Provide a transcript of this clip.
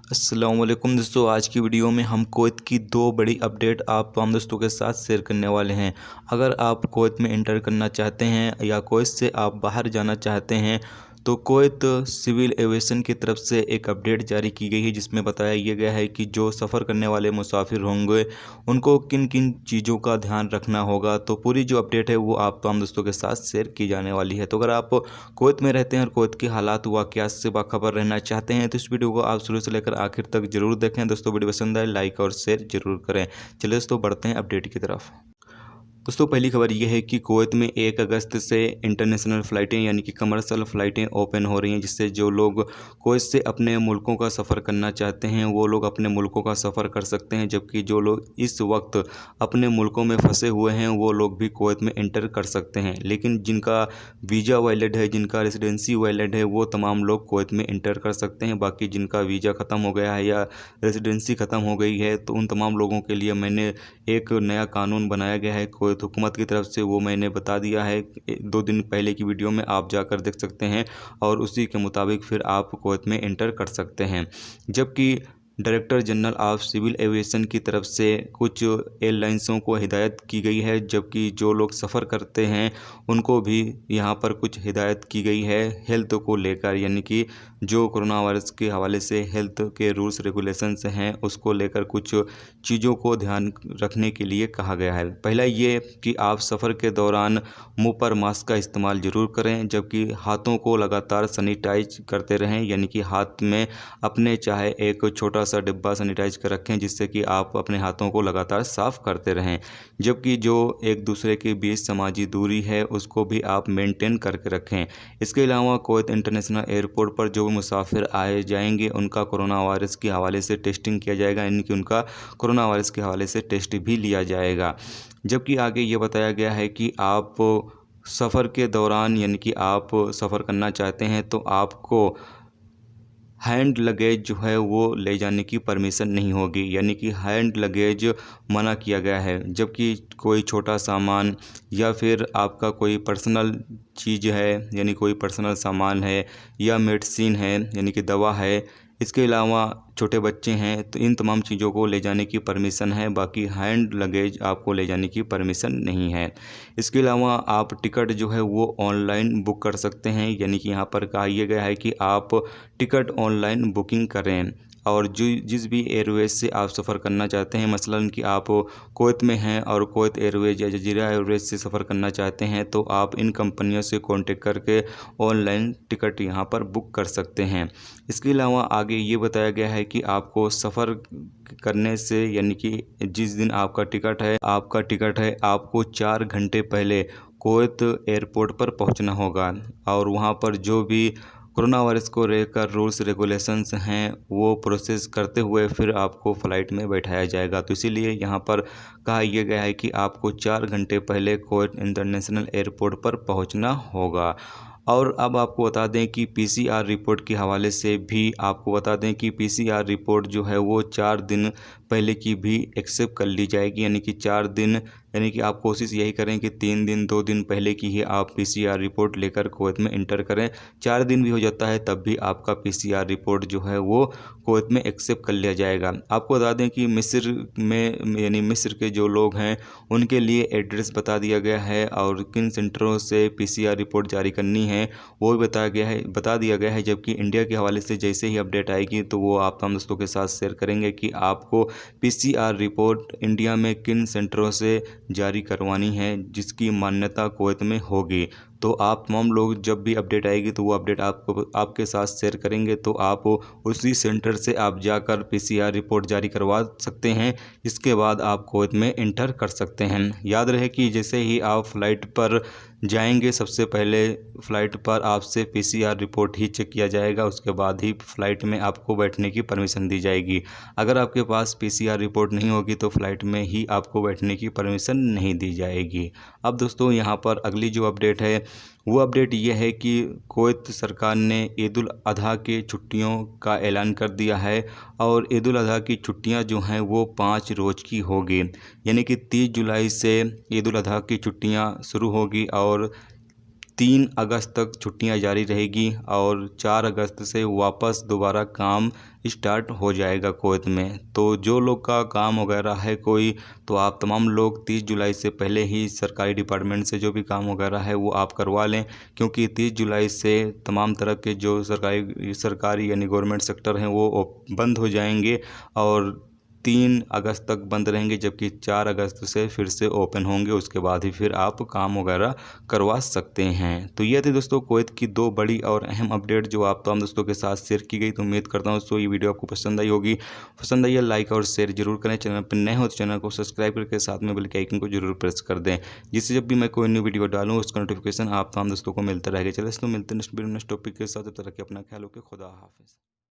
अस्सलाम वालेकुम दोस्तों, आज की वीडियो में हम कुवैत की दो बड़ी अपडेट आप तमाम दोस्तों के साथ शेयर करने वाले हैं। अगर आप कुवैत में इंटर करना चाहते हैं या कुवैत से आप बाहर जाना चाहते हैं तो कुवैत सिविल एविएशन की तरफ से एक अपडेट जारी की गई है, जिसमें बताया ये गया है कि जो सफ़र करने वाले मुसाफिर होंगे उनको किन किन चीज़ों का ध्यान रखना होगा। तो पूरी जो अपडेट है वो आप तमाम दोस्तों के साथ शेयर की जाने वाली है। तो अगर आप कुवैत में रहते हैं और कुवैत के हालात वाक़यात से बाखबर रहना चाहते हैं तो इस वीडियो को आप शुरू से लेकर आखिर तक जरूर देखें। दोस्तों वीडियो पसंद आए लाइक और शेयर जरूर करें। चलिए दोस्तों बढ़ते हैं अपडेट की तरफ। दोस्तों पहली खबर यह है कि कुवैत में 1 अगस्त से इंटरनेशनल फ़्लाइटें यानी कि कमर्शियल फ़्लाइटें ओपन हो रही हैं, जिससे जो लोग कुवैत से अपने मुल्कों का सफ़र करना चाहते हैं वो लोग अपने मुल्कों का सफ़र कर सकते हैं, जबकि जो लोग इस वक्त अपने मुल्कों में फंसे हुए हैं वो लोग भी कुवैत में इंटर कर सकते हैं। लेकिन जिनका वीज़ा वैलिड है, जिनका रेसिडेंसी वैलिड है, वो तमाम लोग कुवैत में इंटर कर सकते हैं। बाकी जिनका वीज़ा ख़त्म हो गया है या रेसिडेंसी ख़त्म हो गई है तो उन तमाम लोगों के लिए मैंने एक नया कानून बनाया गया है कुवैत हुकूमत की तरफ से, वो मैंने बता दिया है 2 दिन पहले की वीडियो में, आप जाकर देख सकते हैं और उसी के मुताबिक फिर आप कुवैत में इंटर कर सकते हैं। जबकि director general of civil aviation की तरफ से कुछ एयरलाइंसों को हिदायत की गई है, जबकि जो लोग सफ़र करते हैं उनको भी यहाँ पर कुछ हिदायत की गई है हेल्थ को लेकर, यानी कि जो कोरोना वायरस के हवाले से हेल्थ के रूल्स रेगुलेशंस हैं उसको लेकर कुछ चीज़ों को ध्यान रखने के लिए कहा गया है। पहला ये कि आप सफ़र के दौरान मुंह पर मास्क का इस्तेमाल ज़रूर करें, जबकि हाथों को लगातार सैनिटाइज करते रहें, यानी कि हाथ में अपने चाहे एक छोटा सा डिब्बा सैनिटाइज कर रखें जिससे कि आप अपने हाथों को लगातार साफ़ करते रहें। जबकि जो एक दूसरे के बीच समाजी दूरी है उसको भी आप मेंटेन करके रखें। इसके अलावा कुवैत इंटरनेशनल एयरपोर्ट पर जो मुसाफिर आए जाएंगे उनका कोरोना वायरस के हवाले से टेस्टिंग किया जाएगा, यानी कि उनका कोरोना वायरस के हवाले से टेस्ट भी लिया जाएगा। जबकि आगे ये बताया गया है कि आप सफ़र के दौरान, यानी कि आप सफ़र करना चाहते हैं तो आपको हैंड लगेज जो है वो ले जाने की परमिशन नहीं होगी, यानी कि हैंड लगेज मना किया गया है। जबकि कोई छोटा सामान या फिर आपका कोई पर्सनल चीज़ है, यानी कोई पर्सनल सामान है या मेडिसिन है यानी कि दवा है, इसके अलावा छोटे बच्चे हैं तो इन तमाम चीज़ों को ले जाने की परमिशन है। बाकी हैंड लगेज आपको ले जाने की परमिशन नहीं है। इसके अलावा आप टिकट जो है वो ऑनलाइन बुक कर सकते हैं, यानी कि यहाँ पर कहा यह गया है कि आप टिकट ऑनलाइन बुकिंग करें। और जो जिस भी एयरवेज से आप सफ़र करना चाहते हैं, मसलन कि आप कुवैत में हैं और कुवैत एयरवेज या जजीरा एयरवेज से सफ़र करना चाहते हैं तो आप इन कंपनियों से कांटेक्ट करके ऑनलाइन टिकट यहाँ पर बुक कर सकते हैं। इसके अलावा आगे ये बताया गया है कि आपको सफ़र करने से, यानी कि जिस दिन आपका टिकट है आपको 4 घंटे पहले कुवैत एयरपोर्ट पर पहुंचना होगा और वहां पर जो भी कोरोना वायरस को लेकर रूल्स रेगुलेशंस हैं वो प्रोसेस करते हुए फिर आपको फ़्लाइट में बैठाया जाएगा। तो इसीलिए यहाँ पर कहा यह गया है कि आपको 4 घंटे पहले कुवैत इंटरनेशनल एयरपोर्ट पर पहुँचना होगा। और अब आपको बता दें कि पीसीआर रिपोर्ट के हवाले से भी आपको बता दें कि पीसीआर रिपोर्ट जो है वो 4 दिन पहले की भी एक्सेप्ट कर ली जाएगी, यानी कि 4 दिन, यानी कि आप कोशिश यही करें कि 3 दिन 2 दिन पहले की ही आप पीसीआर रिपोर्ट लेकर कुवैत में इंटर करें। 4 दिन भी हो जाता है तब भी आपका पीसीआर रिपोर्ट जो है वो कुवैत में एक्सेप्ट कर लिया जाएगा। आपको बता दें कि मिस्र में, यानी मिस्र के जो लोग हैं उनके लिए एड्रेस बता दिया गया है और किन सेंटरों से पीसीआर रिपोर्ट जारी करनी है वो भी बता दिया गया है। जबकि इंडिया के हवाले से जैसे ही अपडेट आएगी तो वो आप तमाम दोस्तों के साथ शेयर करेंगे कि आपको पीसीआर रिपोर्ट इंडिया में किन सेंटरों से जारी करवानी है जिसकी मान्यता कुवैत में होगी। तो आप तमाम लोग जब भी अपडेट आएगी तो वो अपडेट आपके साथ शेयर करेंगे, तो आप उसी सेंटर से आप जाकर पीसीआर रिपोर्ट जारी करवा सकते हैं। इसके बाद आप कुवैत में इंटर कर सकते हैं। याद रहे कि जैसे ही आप फ़्लाइट पर जाएंगे सबसे पहले फ़्लाइट पर आपसे पीसीआर रिपोर्ट ही चेक किया जाएगा, उसके बाद ही फ़्लाइट में आपको बैठने की परमिशन दी जाएगी। अगर आपके पास पीसीआर रिपोर्ट नहीं होगी तो फ़्लाइट में ही आपको बैठने की परमिशन नहीं दी जाएगी। अब दोस्तों यहाँ पर अगली जो अपडेट है वो अपडेट ये है कि कुवैत सरकार ने ईद उल अज़हा की छुट्टियों का ऐलान कर दिया है और ईद उल अज़हा की छुट्टियां जो हैं वो 5 रोज़ की होगी, यानी कि 30 जुलाई से ईद उल अज़हा की छुट्टियां शुरू होगी और 3 अगस्त तक छुट्टियां जारी रहेगी और 4 अगस्त से वापस दोबारा काम स्टार्ट हो जाएगा कुवैत में। तो जो लोग का काम वगैरह है कोई, तो आप तमाम लोग 30 जुलाई से पहले ही सरकारी डिपार्टमेंट से जो भी काम वगैरह है वो आप करवा लें, क्योंकि 30 जुलाई से तमाम तरह के जो सरकारी यानी गवर्नमेंट सेक्टर हैं वो बंद हो जाएंगे और 3 अगस्त तक बंद रहेंगे, जबकि 4 अगस्त से फिर से ओपन होंगे। उसके बाद ही फिर आप काम वगैरह करवा सकते हैं। तो ये थी दोस्तों कुवैत की 2 बड़ी और अहम अपडेट जो आप तमाम दोस्तों के साथ शेयर की गई। तो उम्मीद करता हूँ दोस्तों ये वीडियो आपको पसंद आई होगी। पसंद आई है लाइक और शेयर जरूर करें। चैनल पर नए हो तो चैनल को सब्सक्राइब करके साथ में बेल के आइकन को जरूर प्रेस कर दें, जिससे जब भी मैं कोई न्यू वीडियो डालूँ उसका नोटिफिकेशन आप तमाम दोस्तों को मिलता रहेगा। चलिए दोस्तों मिलते हैं नेक्स्ट वीडियो नेक्स्ट टॉपिक के साथ। तब तक अपना ख्याल रखिए। खुदा हाफिज़।